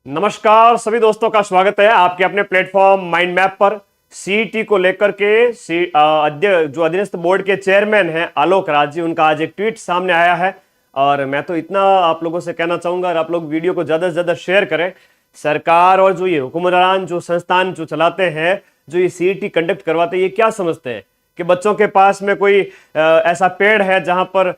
नमस्कार सभी दोस्तों का स्वागत है आपके अपने प्लेटफॉर्म माइंड मैप पर। सीईटी को लेकर के जो अधीनस्थ बोर्ड के चेयरमैन हैं आलोक राज जी, उनका आज एक ट्वीट सामने आया है और मैं तो इतना आप लोगों से कहना चाहूंगा, और आप लोग वीडियो को ज्यादा से ज्यादा शेयर करें। सरकार और जो ये हुक्मरान जो संस्थान जो चलाते हैं, जो ये सीईटी कंडक्ट करवाते हैं, ये क्या समझते हैं कि बच्चों के पास में कोई ऐसा पेड़ है जहां पर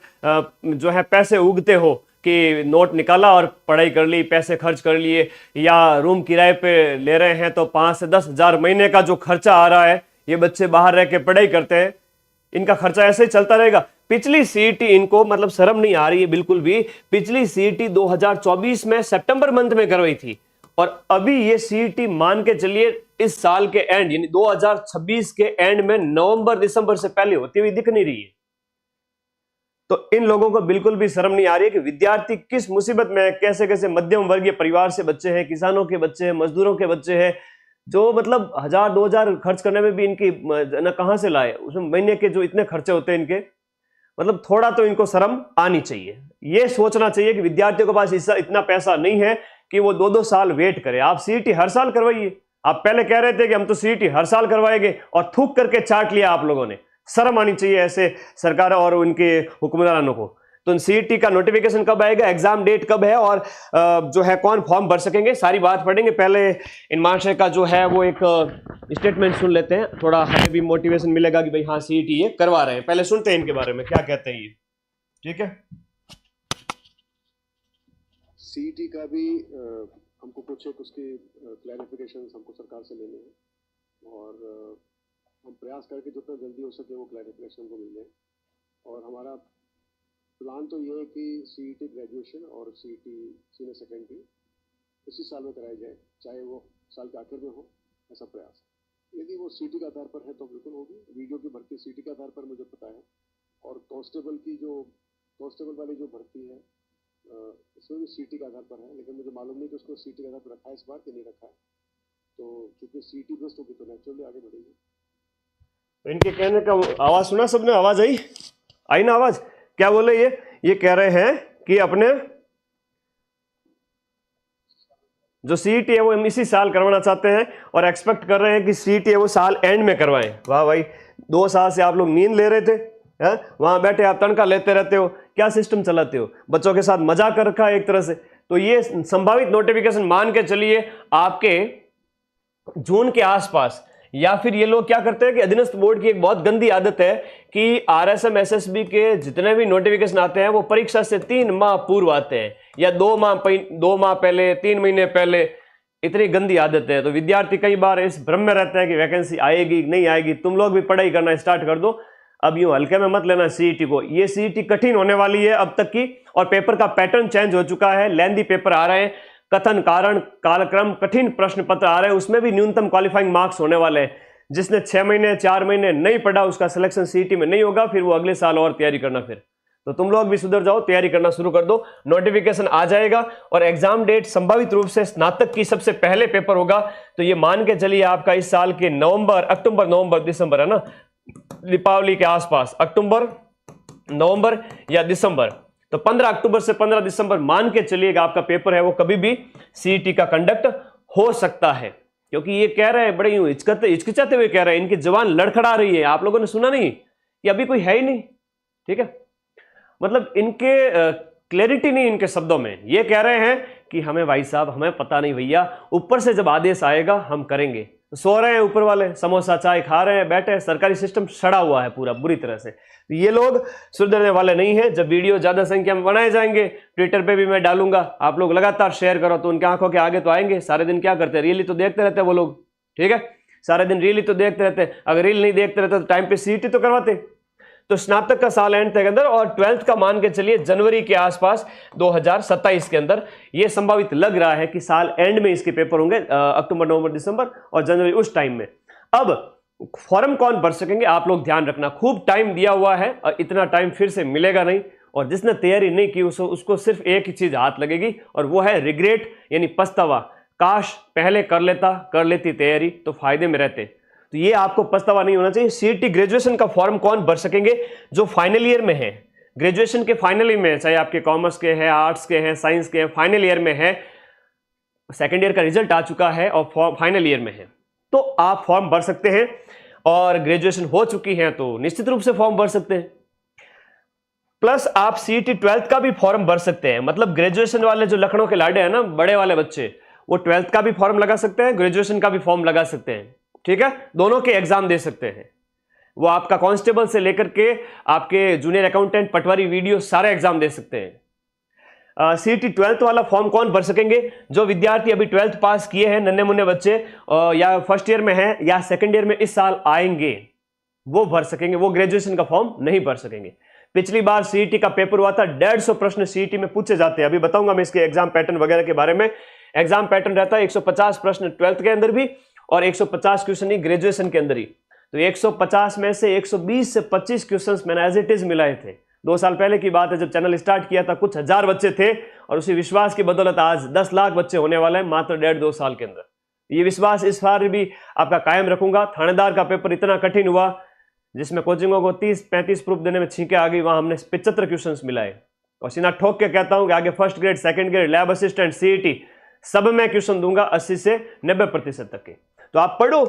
जो है पैसे उगते हो कि नोट निकाला और पढ़ाई कर ली, पैसे खर्च कर लिए, या रूम किराए पे ले रहे हैं तो 5 से 10 हजार महीने का जो खर्चा आ रहा है, ये बच्चे बाहर रह के पढ़ाई करते हैं, इनका खर्चा ऐसे ही चलता रहेगा। पिछली सीईटी इनको मतलब शर्म नहीं आ रही है बिल्कुल भी। पिछली सीईटी 2024 में सितंबर मंथ में करवाई थी और अभी ये सीईटी मान के चलिए इस साल के एंड यानी 2026 के एंड में नवंबर दिसंबर से पहले होती हुई दिख नहीं रही है। तो इन लोगों को बिल्कुल भी शर्म नहीं आ रही है कि विद्यार्थी किस मुसीबत में है, कैसे कैसे मध्यम वर्गीय परिवार से बच्चे हैं, किसानों के बच्चे हैं, मजदूरों के बच्चे हैं, जो मतलब 1000-2000 खर्च करने में भी इनकी न कहां से लाए, उसमें महीने के जो इतने खर्चे होते हैं इनके, मतलब थोड़ा तो इनको शर्म आनी चाहिए। ये सोचना चाहिए कि विद्यार्थियों के पास इतना पैसा नहीं है कि वो 2-2 साल वेट करे। आप सीईटी हर साल करवाइए। आप पहले कह रहे थे कि हम तो सीईटी हर साल करवाएंगे और थूक करके चाट लिया आप लोगों ने। शर्म आनी चाहिए ऐसे सरकार और उनके हुक्मरानों को। तो सीईटी का नोटिफिकेशन कब आएगा, एग्जाम डेट कब है और जो है कौन फॉर्म भर सकेंगे, सारी बात पढ़ेंगे। पहले इन महाशय का जो है वो एक स्टेटमेंट सुन लेते हैं, थोड़ा हमें भी मोटिवेशन मिलेगा कि भाई हाँ सीईटी ये करवा रहे हैं। पहले सुनते हैं इनके बारे में क्या कहते हैं ये, ठीक है। सीईटी का भी हमको कुछ एक उसके क्लैरिफिकेशन हमको सरकार से लेने हैं और हम प्रयास करके जितना जल्दी हो सके वो क्लैरिफिकेशन को मिल जाए। और हमारा प्लान तो ये है कि सीईटी ग्रेजुएशन और सीईटी सीनियर सेकेंडरी इसी साल में कराई जाए, चाहे वो साल के आखिर में हो, ऐसा प्रयास है। यदि वो सीईटी के आधार पर है तो बिल्कुल होगी। वीडियो की भर्ती सीईटी के आधार पर मुझे पता है, और कांस्टेबल वाली जो भर्ती है इसमें भी सीईटी के आधार पर है, लेकिन मुझे मालूम नहीं कि उसको सीईटी के आधार पर रखा है इस बार कि नहीं रखा है। तो चूंकि सीईटी बेस्ड होगी तो नेचुरली आगे बढ़ेगी। तो इनके कहने का आवाज सुना सबने? आवाज आई ना? आवाज क्या बोले ये कह रहे हैं कि अपने जो सीईटी है वो हम इसी साल करवाना चाहते हैं और एक्सपेक्ट कर रहे हैं कि सीईटी है वो साल एंड में करवाएं। वाह भाई, 2 साल से आप लोग नींद ले रहे थे, वहां बैठे आप तनखा लेते रहते हो, क्या सिस्टम चलाते हो, बच्चों के साथ मजाक कर रखा है एक तरह से। तो ये संभावित नोटिफिकेशन मान के चलिए आपके जून के आसपास, या फिर ये लोग क्या करते हैं कि अधीनस्थ बोर्ड की एक बहुत गंदी आदत है कि आरएसएम एसएसबी के जितने भी नोटिफिकेशन आते हैं वो परीक्षा से 3 माह पूर्व आते हैं, या 2 माह पहले, 3 महीने पहले। इतनी गंदी आदत है। तो विद्यार्थी कई बार इस भ्रम में रहते हैं कि वैकेंसी आएगी नहीं आएगी। तुम लोग भी पढ़ाई करना स्टार्ट कर दो, अब यूं हल्के में मत लेना सीईटी को। ये सीईटी कठिन होने वाली है अब तक की, और पेपर का पैटर्न चेंज हो चुका है, लेंदी पेपर आ रहे हैं, कथन कारण कालक्रम कठिन प्रश्न पत्र आ रहे हैं, उसमें भी न्यूनतम क्वालिफाइंग मार्क्स होने वाले हैं। जिसने 6 महीने 4 महीने नहीं पढ़ा उसका सिलेक्शन सीईटी में नहीं होगा, फिर वो अगले साल और तैयारी करना। फिर तो तुम लोग भी सुधर जाओ, तैयारी करना शुरू कर दो। नोटिफिकेशन आ जाएगा और एग्जाम डेट संभावित रूप से स्नातक की सबसे पहले पेपर होगा। तो ये मान के चलिए आपका इस साल के अक्टूबर नवंबर दिसंबर है ना, दीपावली के आसपास, अक्टूबर नवंबर या दिसंबर, तो 15 अक्टूबर से 15 दिसंबर मान के चलिएगा आपका पेपर है वो कभी भी सीईटी का कंडक्ट हो सकता है। क्योंकि ये कह रहे हैं, बड़े यूं हिचकिचाते हुए कह रहे हैं, इनकी जवान लड़खड़ा रही है। आप लोगों ने सुना नहीं कि अभी कोई है ही नहीं, ठीक है। मतलब इनके क्लैरिटी नहीं इनके शब्दों में। ये कह रहे हैं कि हमें भाई साहब हमें पता नहीं भैया, ऊपर से जब आदेश आएगा हम करेंगे। सो रहे हैं ऊपर वाले, समोसा चाय खा रहे हैं, बैठे, सरकारी सिस्टम सड़ा हुआ है पूरा बुरी तरह से। तो ये लोग सुधरने वाले नहीं है। जब वीडियो ज्यादा संख्या में बनाए जाएंगे, ट्विटर पे भी मैं डालूंगा, आप लोग लगातार शेयर करो तो उनके आंखों के आगे तो आएंगे। सारे दिन क्या करते हैं, रील ही तो देखते रहते हैं वो लोग, ठीक है। सारे दिन रील ही तो देखते रहते हैं। अगर रील नहीं देखते रहते तो टाइम पे सीईटी तो करवाते। तो स्नातक का साल एंड के अंदर और 12th का मान के चलिए जनवरी के आसपास 2027 के अंदर ये संभावित लग रहा है कि साल एंड में इसके पेपर होंगे, अक्टूबर नवंबर दिसंबर और जनवरी, उस टाइम में। अब फॉर्म कौन भर सकेंगे, आप लोग ध्यान रखना, खूब टाइम दिया हुआ है और इतना टाइम फिर से मिलेगा नहीं। और जिसने तैयारी नहीं की उसको सिर्फ एक ही चीज हाथ लगेगी और वो है रिग्रेट, यानी पछतावा। काश पहले कर लेती तैयारी तो फायदे में रहते। तो ये आपको पछतावा नहीं होना चाहिए। सीईटी ग्रेजुएशन का फॉर्म कौन भर सकेंगे, जो फाइनल ईयर में है, ग्रेजुएशन के फाइनल ईयर में, चाहे आपके कॉमर्स के हैं, आर्ट्स के हैं, साइंस के हैं, फाइनल ईयर में है, सेकेंड ईयर का रिजल्ट आ चुका है और फॉर्म फाइनल ईयर में है, तो आप फॉर्म भर सकते हैं। और ग्रेजुएशन हो चुकी है तो निश्चित रूप से फॉर्म भर सकते हैं। प्लस आप सीईटी 12th का भी फॉर्म भर सकते हैं। मतलब ग्रेजुएशन वाले जो लखनऊ के लाडे हैं ना, बड़े वाले बच्चे, वो 12th का भी फॉर्म लगा सकते हैं, ग्रेजुएशन का भी फॉर्म लगा सकते हैं। ठीक है, दोनों के एग्जाम दे सकते हैं। वो आपका कांस्टेबल से लेकर के आपके जूनियर अकाउंटेंट, पटवारी, वीडियो, सारे एग्जाम दे सकते हैं। सीईटी 12th वाला फॉर्म कौन भर सकेंगे? जो विद्यार्थी अभी 12th पास किए हैं, नन्हे मुन्ने बच्चे, या फर्स्ट ईयर में हैं या सेकंड ईयर में इस साल आएंगे, वो भर सकेंगे। वो ग्रेजुएशन का फॉर्म नहीं भर सकेंगे। पिछली बार सीईटी का पेपर हुआ था, 150 प्रश्न सीईटी में पूछे जाते हैं। अभी बताऊंगा मैं इसके एग्जाम पैटर्न वगैरह के बारे में। एग्जाम पैटर्न रहता है 150 प्रश्न 12th के अंदर भी और 150 क्वेश्चन ही ग्रेजुएशन के अंदर ही। तो 150 में से 120 से 25 क्वेश्चन मैंने एज इट इज मिलाए थे। 2 साल पहले की बात है, जब चैनल स्टार्ट किया था, कुछ हजार बच्चे थे और उसी विश्वास की बदौलत आज 10 लाख बच्चे होने वाले हैं मात्र 1.5-2 साल के अंदर। ये विश्वास इस बार भी आपका कायम रखूंगा। थानेदार का पेपर इतना कठिन हुआ जिसमें कोचिंगों को 30-35 प्रूफ देने में छींके आ गई, वहां हमने 75 क्वेश्चन मिलाए। और सीना ठोक के कहता हूं कि आगे first grade, second grade, lab assistant, CET, सब में क्वेश्चन दूंगा 80 से 90% तक के। तो आप पढ़ो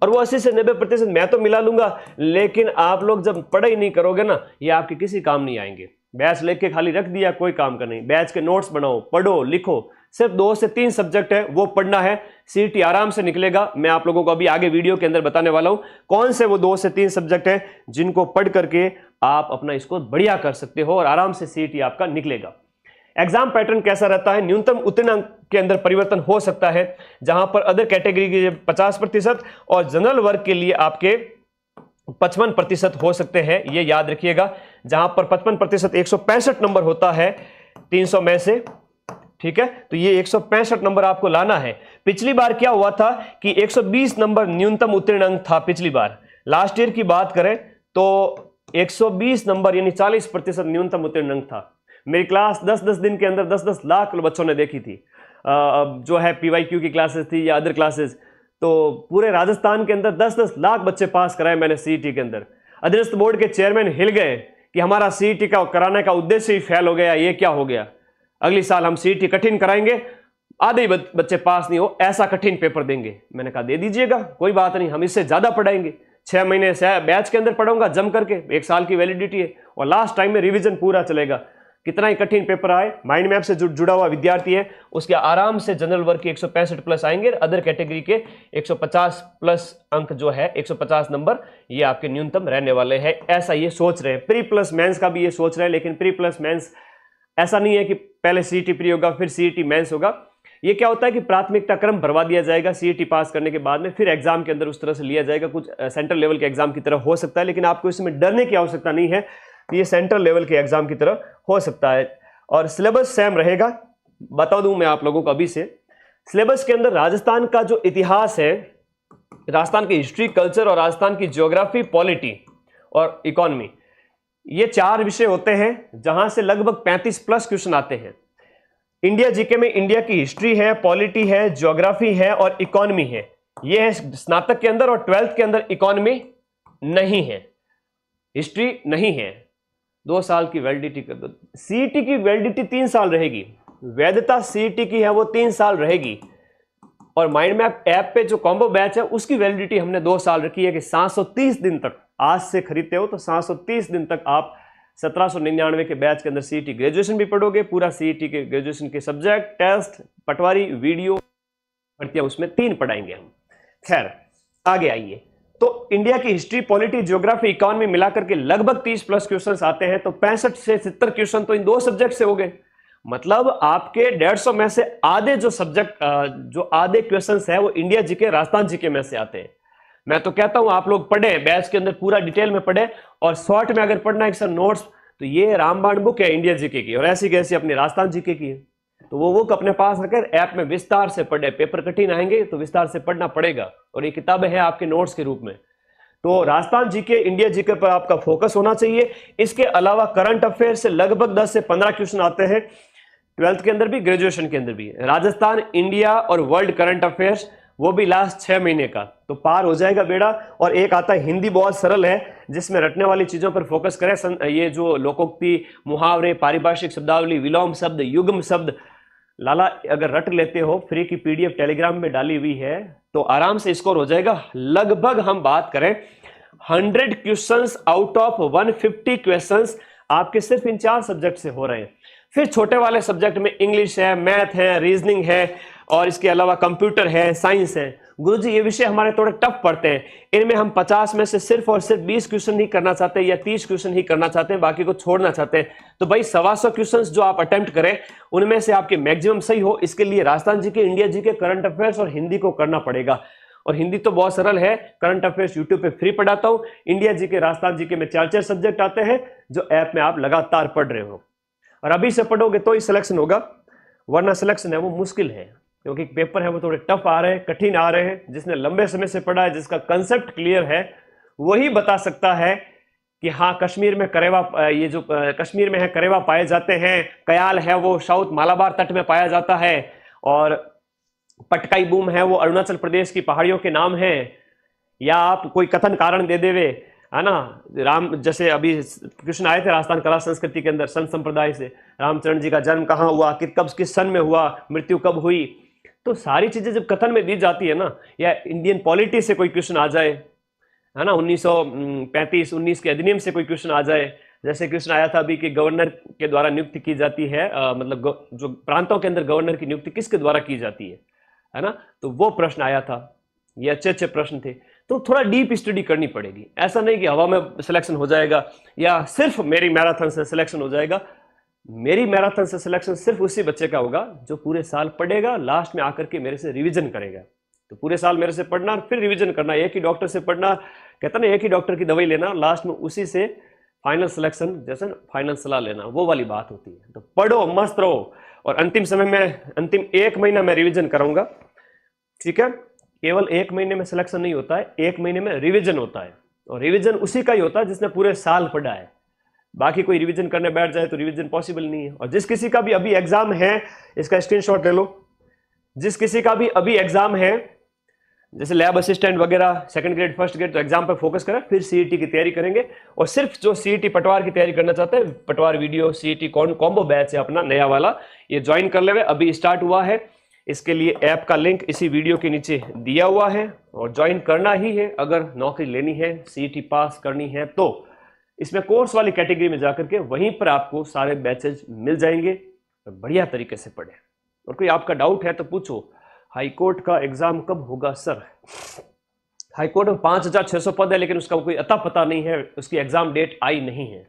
और वो 80 से 90% मैं तो मिला लूंगा, लेकिन आप लोग जब पढ़ाई नहीं करोगे ना, ये आपके किसी काम नहीं आएंगे। बैच लेके खाली रख दिया, कोई काम का नहीं। बैच के नोट्स बनाओ, पढ़ो, लिखो। सिर्फ 2 से 3 सब्जेक्ट है, वो पढ़ना है। सीईटी आराम से निकलेगा। मैं आप लोगों को अभी आगे वीडियो के अंदर बताने वाला हूं कौन से वो 2 से 3 सब्जेक्ट है जिनको पढ़ करके आप अपना इसको बढ़िया कर सकते हो और आराम से सीईटी आपका निकलेगा। एग्जाम पैटर्न कैसा रहता है? न्यूनतम उत्तीर्ण अंक के अंदर परिवर्तन हो सकता है, जहां पर अदर कैटेगरी के 50% और जनरल वर्ग के लिए आपके 55% हो सकते हैं। ये याद रखिएगा। जहां पर 55% 165 नंबर होता है 300 में से। ठीक है, तो ये 165 नंबर आपको लाना है। पिछली बार क्या हुआ था कि 120 नंबर न्यूनतम उत्तीर्ण अंक था पिछली बार। लास्ट ईयर की बात करें तो 120 नंबर यानी 40% न्यूनतम उत्तीर्ण अंक था। मेरी क्लास 10-10 दिन के अंदर 10-10 लाख बच्चों ने देखी थी। जो है PYQ की क्लासेस थी या अदर क्लासेस, तो पूरे राजस्थान के अंदर 10-10 लाख बच्चे पास कराए मैंने सीईटी के अंदर। अधीनस्थ बोर्ड के चेयरमैन हिल गए कि हमारा सीईटी का कराने का उद्देश्य ही फेल हो गया, ये क्या हो गया। अगली साल हम सीईटी कठिन कराएंगे, आधे बच्चे पास नहीं हो, ऐसा कठिन पेपर देंगे। मैंने कहा दे दीजिएगा, कोई बात नहीं, हम इससे ज्यादा पढ़ाएंगे। 6 महीने से बैच के अंदर पढ़ाऊंगा जम करके, 1 साल की वैलिडिटी है और लास्ट टाइम में रिवीजन पूरा चलेगा। कितना ही कठिन पेपर आए, माइंड मैप से जुड़ा हुआ विद्यार्थी है, उसके आराम से जनरल वर्ग के 165 प्लस आएंगे, अदर कैटेगरी के 150 प्लस अंक जो है 150 नंबर, ये आपके न्यूनतम रहने वाले हैं। ऐसा ये सोच रहे हैं। प्री प्लस मेंस का भी ये सोच रहे हैं, लेकिन प्री प्लस मेंस ऐसा नहीं है कि पहले सीईटी प्री होगा फिर सीईटी मेंस होगा। ये क्या होता है कि प्राथमिकता क्रम भरवा दिया जाएगा सीईटी पास करने के बाद में, फिर एग्जाम के अंदर उस तरह से लिया जाएगा। कुछ सेंट्रल लेवल के एग्जाम की तरह हो सकता है, लेकिन आपको इसमें डरने की आवश्यकता नहीं है। ये सेंट्रल लेवल के एग्जाम की तरह हो सकता है और सिलेबस सेम रहेगा। बता दूं मैं आप लोगों को अभी से, सिलेबस के अंदर राजस्थान का जो इतिहास है, राजस्थान की हिस्ट्री, कल्चर और राजस्थान की ज्योग्राफी, पॉलिटी और इकोनॉमी, ये 4 विषय होते हैं जहां से लगभग 35 प्लस क्वेश्चन आते हैं। इंडिया जीके में इंडिया की हिस्ट्री है, पॉलिटी है, ज्योग्राफी है और इकोनॉमी है। ये है स्नातक के अंदर और 12th के अंदर इकोनॉमी नहीं है, हिस्ट्री नहीं है। 2 साल की वैलिडिटी कर दो। सीईटी की वैलिडिटी 3 साल रहेगी। वैधता सीईटी की है वो 3 साल रहेगी। और माइंड मैप ऐप पे जो कॉम्बो बैच है उसकी वैलिडिटी हमने 2 साल रखी है कि 730 दिन तक, आज से खरीदते हो तो 730 दिन तक आप 1799 के बैच के अंदर सीईटी ग्रेजुएशन भी पढ़ोगे। पूरा सीईटी के ग्रेजुएशन के सब्जेक्ट, टेस्ट, पटवारी, वीडियो, भर्तियां उसमें 3 पढ़ाएंगे हम। खैर आगे आइए। तो इंडिया की हिस्ट्री, पॉलिटी, ज्योग्राफी, इकोनॉमी मिलाकर के लगभग 30 प्लस क्वेश्चंस आते हैं। तो 65 से 70 क्वेश्चन तो इन 2 सब्जेक्ट से हो गए। मतलब आपके 150 में से आधे जो सब्जेक्ट, जो आधे क्वेश्चंस है वो इंडिया जीके, राजस्थान जीके में से आते हैं। मैं तो कहता हूं आप लोग पढ़ें, बैच के अंदर पूरा डिटेल में पढ़ें और शॉर्ट में अगर पढ़ना है सर नोट्स, तो ये रामबाण बुक है इंडिया जीके की और ऐसी कैसी अपनी राजस्थान जीके की है, तो वो बुक अपने पास रखकर ऐप में विस्तार से पढ़े। पेपर कठिन आएंगे तो विस्तार से पढ़ना पड़ेगा और ये किताबें हैं आपके नोट्स के रूप में। तो राजस्थान जीके, इंडिया जीके पर आपका फोकस होना चाहिए। इसके अलावा करंट अफेयर से लगभग 10 से 15 क्वेश्चन आते हैं 12th के अंदर भी, ग्रेजुएशन के अंदर भी। राजस्थान, इंडिया और वर्ल्ड करंट अफेयर्स, वो भी लास्ट 6 महीने का, तो पार हो जाएगा बेड़ा। और एक आता है हिंदी, बहुत सरल है, जिसमें रटने वाली चीजों पर फोकस करें। ये जो लोकोक्ति, मुहावरे, पारिभाषिक शब्दावली, विलोम शब्द, युग्म शब्द, लाला अगर रट लेते हो, फ्री की पीडीएफ टेलीग्राम में डाली हुई है, तो आराम से स्कोर हो जाएगा। लगभग हम बात करें 100 क्वेश्चंस आउट ऑफ 150 क्वेश्चंस आपके सिर्फ इन 4 सब्जेक्ट से हो रहे हैं। फिर छोटे वाले सब्जेक्ट में इंग्लिश है, मैथ है, रीजनिंग है और इसके अलावा कंप्यूटर है, साइंस है। गुरुजी ये विषय हमारे थोड़े टफ पड़ते हैं, इनमें हम 50 में से सिर्फ और सिर्फ 20 क्वेश्चन ही करना चाहते हैं या 30 क्वेश्चन ही करना चाहते हैं, बाकी को छोड़ना चाहते हैं। तो भाई 125 क्वेश्चंस जो आप अटेम्प्ट करें उनमें से आपके मैक्सिमम सही हो, इसके लिए राजस्थान जी के, इंडिया जी के, करंट अफेयर्स और हिंदी को करना पड़ेगा। और हिंदी तो बहुत सरल है, करंट अफेयर्स यूट्यूब पे फ्री पढ़ाता हूं। इंडिया जी के, राजस्थान जी के में 4-4 सब्जेक्ट आते हैं जो ऐप में आप लगातार पढ़ रहे हो, और अभी से पढ़ोगे तो ही सिलेक्शन होगा, वरना सिलेक्शन है वो मुश्किल है, क्योंकि पेपर है वो थोड़े टफ आ रहे हैं, कठिन आ रहे हैं। जिसने लंबे समय से पढ़ा है, जिसका कंसेप्ट क्लियर है, वही बता सकता है कि हाँ कश्मीर में करेवा, ये जो कश्मीर में है करेवा पाए जाते हैं, कयाल है वो साउथ मालाबार तट में पाया जाता है, और पटकाई बूम है वो अरुणाचल प्रदेश की पहाड़ियों के नाम है। या आप कोई कथन कारण दे देवे, है ना, राम, जैसे अभी कृष्ण आए थे राजस्थान कला संस्कृति के अंदर संत संप्रदाय से, रामचरण जी का जन्म कहाँ हुआ, किस सन में हुआ, मृत्यु कब हुई, तो सारी चीजें जब कथन में दी जाती है ना, या इंडियन पॉलिटी से कोई क्वेश्चन आ जाए, है ना, 1935-19 के अधिनियम से कोई क्वेश्चन आ जाए, जैसे क्वेश्चन आया था अभी कि गवर्नर के द्वारा नियुक्ति की जाती है, मतलब जो प्रांतों के अंदर गवर्नर की नियुक्ति किसके द्वारा की जाती है ना, तो वो प्रश्न आया था। ये अच्छे अच्छे प्रश्न थे, तो थोड़ा डीप स्टडी करनी पड़ेगी। ऐसा नहीं कि हवा में सिलेक्शन हो जाएगा या सिर्फ मेरी मैराथन से सिलेक्शन हो जाएगा। मेरी मैराथन से सिलेक्शन सिर्फ उसी बच्चे का होगा जो पूरे साल पढ़ेगा, लास्ट में आकर के मेरे से रिवीजन करेगा। तो पूरे साल मेरे से पढ़ना, फिर रिवीजन करना, एक ही डॉक्टर से पढ़ना, कहता ना एक ही डॉक्टर की दवाई लेना, लास्ट में उसी से फाइनल सिलेक्शन, जैसे फाइनल सलाह लेना, वो वाली बात होती है। तो पढ़ो, मस्त रहो, और अंतिम समय में, अंतिम 1 महीना मैं रिवीजन कराऊंगा, ठीक है। केवल 1 महीने में सिलेक्शन नहीं होता है, 1 महीने में रिवीजन होता है, और रिवीजन उसी का ही होता है जिसने पूरे साल पढ़ा है। बाकी कोई रिवीजन करने बैठ जाए तो रिवीजन पॉसिबल नहीं है। और जिस किसी का भी अभी एग्जाम है, इसका स्क्रीनशॉट ले लो, जिस किसी का भी अभी एग्जाम है, जैसे लैब असिस्टेंट वगैरह, सेकंड ग्रेड, फर्स्ट ग्रेड, तो एग्जाम पर फोकस करें, फिर सीईटी की तैयारी करेंगे। और सिर्फ जो सीईटी पटवार की तैयारी करना चाहते हैं, पटवार वीडियो सीईटी कॉम्बो बैच है अपना नया वाला, ये ज्वाइन कर ले, अभी स्टार्ट हुआ है। इसके लिए ऐप का लिंक इसी वीडियो के नीचे दिया हुआ है, और ज्वाइन करना ही है अगर नौकरी लेनी है, सीईटी पास करनी है। तो इसमें कोर्स वाली कैटेगरी में जाकर के वहीं पर आपको सारे बैचेज मिल जाएंगे, बढ़िया तरीके से पढ़ें। और कोई आपका डाउट है तो पूछो। हाईकोर्ट का एग्जाम कब होगा सर? हाईकोर्ट में 5600 पद है, लेकिन उसका कोई अता पता नहीं है, उसकी एग्जाम डेट आई नहीं है।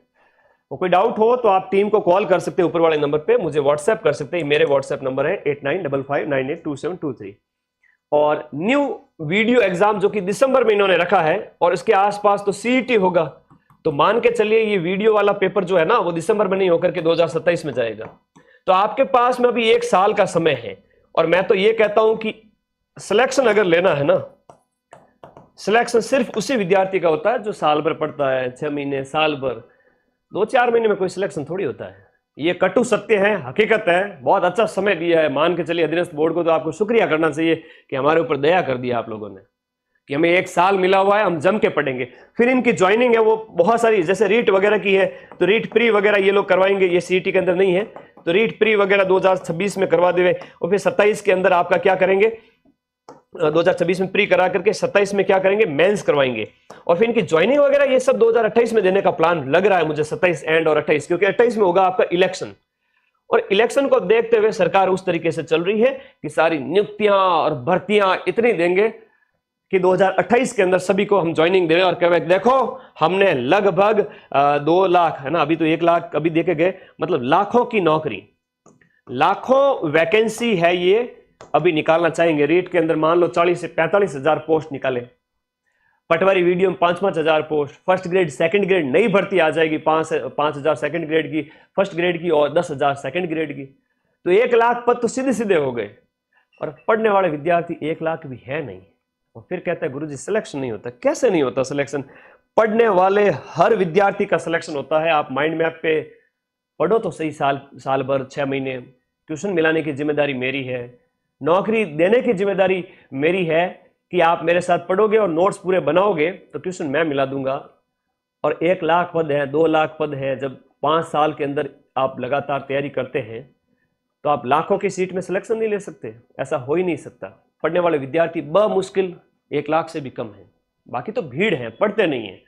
वो कोई डाउट हो तो आप टीम को कॉल कर सकते हैं, ऊपर वाले नंबर पे मुझे व्हाट्सएप कर सकते हैं। मेरे व्हाट्सएप नंबर है 8955982723। और न्यू वीडियो एग्जाम जो कि दिसंबर में इन्होंने रखा है, और इसके आसपास तो सीईटी होगा, तो मान के चलिए ये वीडियो वाला पेपर जो है ना, वो दिसंबर में नहीं होकर के 2027 में जाएगा। तो आपके पास में अभी 1 साल का समय है। और मैं तो ये कहता हूं कि सिलेक्शन अगर लेना है ना, सिलेक्शन सिर्फ उसी विद्यार्थी का होता है जो साल भर पढ़ता है, 6 महीने, साल भर। 2-4 महीने में कोई सिलेक्शन थोड़ी होता है। ये कटु सत्य है, हकीकत है। बहुत अच्छा समय दिया है, मान के चलिए अधीनस्थ बोर्ड को तो आपको शुक्रिया करना चाहिए कि हमारे ऊपर दया कर दिया आप लोगों ने, कि हमें 1 साल मिला हुआ है, हम जम के पढ़ेंगे। फिर इनकी ज्वाइनिंग है वो बहुत सारी, जैसे रीट वगैरह की है, तो रीट प्री वगैरह ये लोग करवाएंगे, ये सीईटी के अंदर नहीं है, तो रीट प्री वगैरह 2026 में करवा देवे, और फिर 27 के अंदर आपका क्या करेंगे, 2026 में प्री करा करके 27 में क्या करेंगे, मेंस करवाएंगे। और फिर इनकी ज्वाइनिंग वगैरह ये सब 2028 में देने का प्लान लग रहा है मुझे, 27 एंड और 28, क्योंकि 28 में होगा आपका इलेक्शन। और इलेक्शन को देखते हुए सरकार उस तरीके से चल रही है कि सारी नियुक्तियां और भर्तियां इतनी देंगे कि 2028 के अंदर सभी को हम ज्वाइनिंग दे रहे हैं। और कह देखो हमने लगभग 2 लाख, है ना, अभी तो 1 लाख अभी देखे गए, मतलब लाखों की नौकरी, लाखों वैकेंसी है ये अभी निकालना चाहेंगे। रीट के अंदर मान लो 40 से 45 हजार पोस्ट निकाले, पटवारी वीडियो में 5-5 हजार post, first grade second grade नई भर्ती आ जाएगी, 5 हजार सेकंड ग्रेड की, फर्स्ट ग्रेड की, और 10 हजार सेकंड ग्रेड की। तो 1 लाख पद तो सीधे सीधे हो गए, और पढ़ने वाले विद्यार्थी 1 लाख भी है नहीं। और फिर कहता है गुरुजी सिलेक्शन नहीं होता। कैसे नहीं होता सिलेक्शन? पढ़ने वाले हर विद्यार्थी का सिलेक्शन होता है। आप माइंड मैप पे पढ़ो तो सही, साल भर 6 महीने। ट्यूशन मिलाने की जिम्मेदारी मेरी है, नौकरी देने की जिम्मेदारी मेरी है कि आप मेरे साथ पढ़ोगे और नोट्स पूरे बनाओगे तो ट्यूशन मैं मिला दूंगा। और 1 लाख पद है, 2 लाख पद है, जब 5 साल के अंदर आप लगातार तैयारी करते हैं तो आप लाखों की सीट में सिलेक्शन नहीं ले सकते, ऐसा हो ही नहीं सकता। पढ़ने वाले विद्यार्थी बमुश्किल 1 लाख से भी कम है, बाकी तो भीड़ है, पढ़ते नहीं है।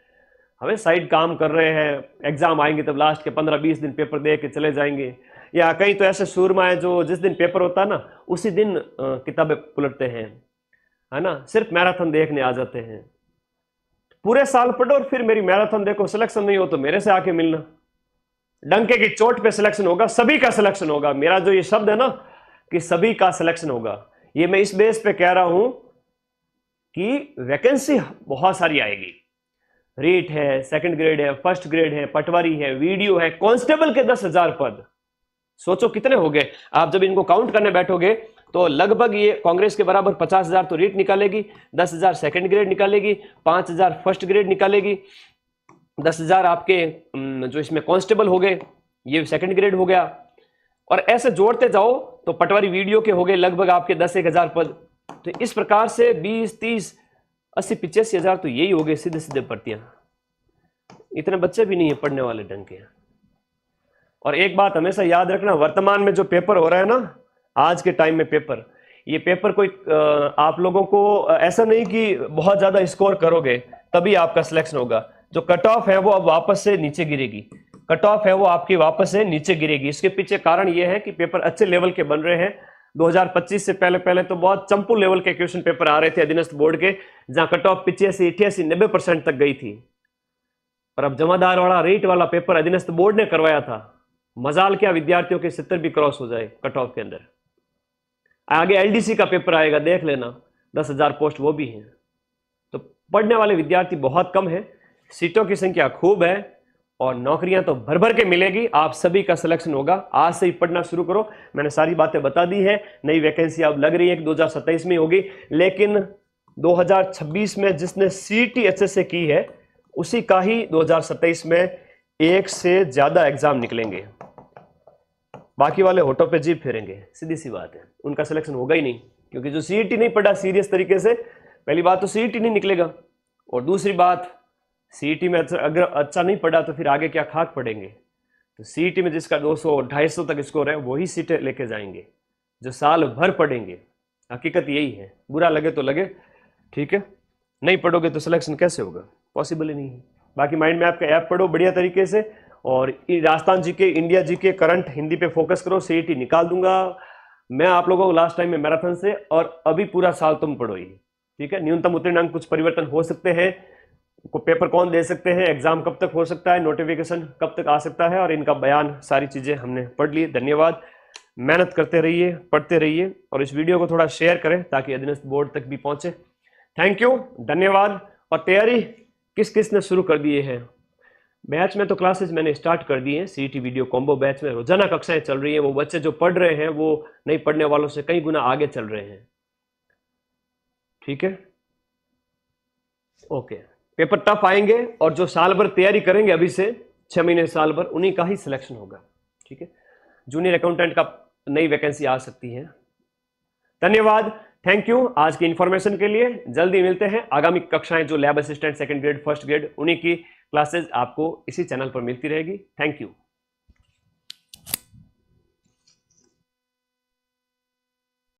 हमें साइड काम कर रहे हैं, एग्जाम आएंगे तब लास्ट के 15-20 दिन पेपर दे के चले जाएंगे, या कई तो ऐसे सूरमा है जो जिस दिन पेपर होता है ना उसी दिन किताबें पलटते हैं, है ना, सिर्फ मैराथन देखने आ जाते हैं। पूरे साल पढ़ो और फिर मेरी मैराथन देखो, सिलेक्शन नहीं हो तो मेरे से आके मिलना, डंके की चोट पे सिलेक्शन होगा, सभी का सिलेक्शन होगा। मेरा जो ये शब्द है ना कि सभी का सिलेक्शन होगा, ये मैं इस बेस पे कह रहा हूं कि वैकेंसी बहुत सारी आएगी। रीट है, सेकंड ग्रेड है, फर्स्ट ग्रेड है, पटवारी है, वीडियो है, कांस्टेबल के 10,000 पद, सोचो कितने हो गए। आप जब इनको काउंट करने बैठोगे तो लगभग ये कांग्रेस के बराबर 50,000 तो रीट निकालेगी, 10,000 सेकंड ग्रेड निकालेगी, 5,000 फर्स्ट ग्रेड निकालेगी, 10,000 आपके जो इसमें कांस्टेबल हो गए, ये सेकंड ग्रेड हो गया, और ऐसे जोड़ते जाओ तो पटवारी वीडियो के हो गए लगभग आपके 10-1,000 पद। तो इस प्रकार से 20, 30, 80, 85,000 तो यही हो गए सीधे सीधे भर्तियां। इतने बच्चे भी नहीं है पढ़ने वाले ढंग के। और एक बात हमेशा याद रखना, वर्तमान में जो पेपर हो रहा है ना, आज के टाइम में पेपर, ये पेपर कोई आप लोगों को ऐसा नहीं कि बहुत ज्यादा स्कोर करोगे तभी आपका सिलेक्शन होगा। जो कट ऑफ है वो अब वापस से नीचे गिरेगी, कट ऑफ है वो आपकी वापस से नीचे गिरेगी। इसके पीछे कारण ये है कि पेपर अच्छे लेवल के बन रहे हैं। 2025 से पहले तो बहुत चंपू लेवल के क्वेश्चन पेपर आ रहे थे अधीनस्थ बोर्ड के, जहां कट ऑफ 85, 88, 90% तक गई थी। और अब जमादार वाला रेट वाला पेपर अधीनस्थ बोर्ड ने करवाया था, मजाल क्या विद्यार्थियों के 70 भी क्रॉस हो जाए कट ऑफ के अंदर। आगे एलडीसी का पेपर आएगा, देख लेना, 10,000 पोस्ट वो भी हैं। तो पढ़ने वाले विद्यार्थी बहुत कम है, सीटों की संख्या खूब है और नौकरियां तो भर भर के मिलेगी। आप सभी का सिलेक्शन होगा, आज से ही पढ़ना शुरू करो। मैंने सारी बातें बता दी है। नई वैकेंसी अब लग रही है कि 2027 में होगी, लेकिन 2026 में जिसने सीटी एचएसए की है उसी का ही 2027 में 1 से ज्यादा एग्जाम निकलेंगे। बाकी वाले होठों पे जीभ फेरेंगे, सीधी सी बात है, उनका सिलेक्शन होगा ही नहीं। क्योंकि जो सीईटी नहीं पढ़ा सीरियस तरीके से, पहली बात तो सीईटी नहीं निकलेगा, और दूसरी बात सीईटी में अगर अच्छा नहीं पढ़ा तो फिर आगे क्या खाक पढ़ेंगे। तो सीईटी में जिसका 200-250 तक स्कोर है वही सीटें लेके जाएंगे जो साल भर पढ़ेंगे। हकीकत यही है, बुरा लगे तो लगे, ठीक है। नहीं पढ़ोगे तो सिलेक्शन कैसे होगा, पॉसिबल ही नहीं है। बाकी माइंड मैप का ऐप पढ़ो बढ़िया तरीके से, और Rajasthan GK, India GK, current Hindi पे फोकस करो। सीईटी निकाल दूंगा मैं आप लोगों को लास्ट टाइम में मैराथन से, और अभी पूरा साल तुम पढ़ो ही, ठीक है। न्यूनतम उत्तीर्ण अंक कुछ परिवर्तन हो सकते हैं, पेपर कौन दे सकते हैं, एग्जाम कब तक हो सकता है, नोटिफिकेशन कब तक आ सकता है, और इनका बयान, सारी चीजें हमने पढ़ ली। धन्यवाद, मेहनत करते रहिए, पढ़ते रहिए, और इस वीडियो को थोड़ा शेयर करें ताकि अधीनस्थ बोर्ड तक भी पहुंचे। थैंक यू, धन्यवाद। और तैयारी किस किस ने शुरू कर दिए हैं? बैच में तो क्लासेस मैंने स्टार्ट कर दी हैं, सीईटी वीडियो कॉम्बो बैच में रोजाना कक्षाएं चल रही हैं। वो बच्चे जो पढ़ रहे हैं वो नहीं पढ़ने वालों से कई गुना आगे चल रहे हैं, ठीक है। ओके, पेपर टफ आएंगे, और जो साल भर तैयारी करेंगे अभी से 6 महीने साल भर, उन्हीं का ही सिलेक्शन होगा, ठीक है। जूनियर अकाउंटेंट का नई वैकेंसी आ सकती है। धन्यवाद, थैंक यू आज की इंफॉर्मेशन के लिए। जल्दी मिलते हैं। आगामी कक्षाएं जो lab assistant, second grade, first grade, उन्हीं की क्लासेस आपको इसी चैनल पर मिलती रहेगी। Thank you.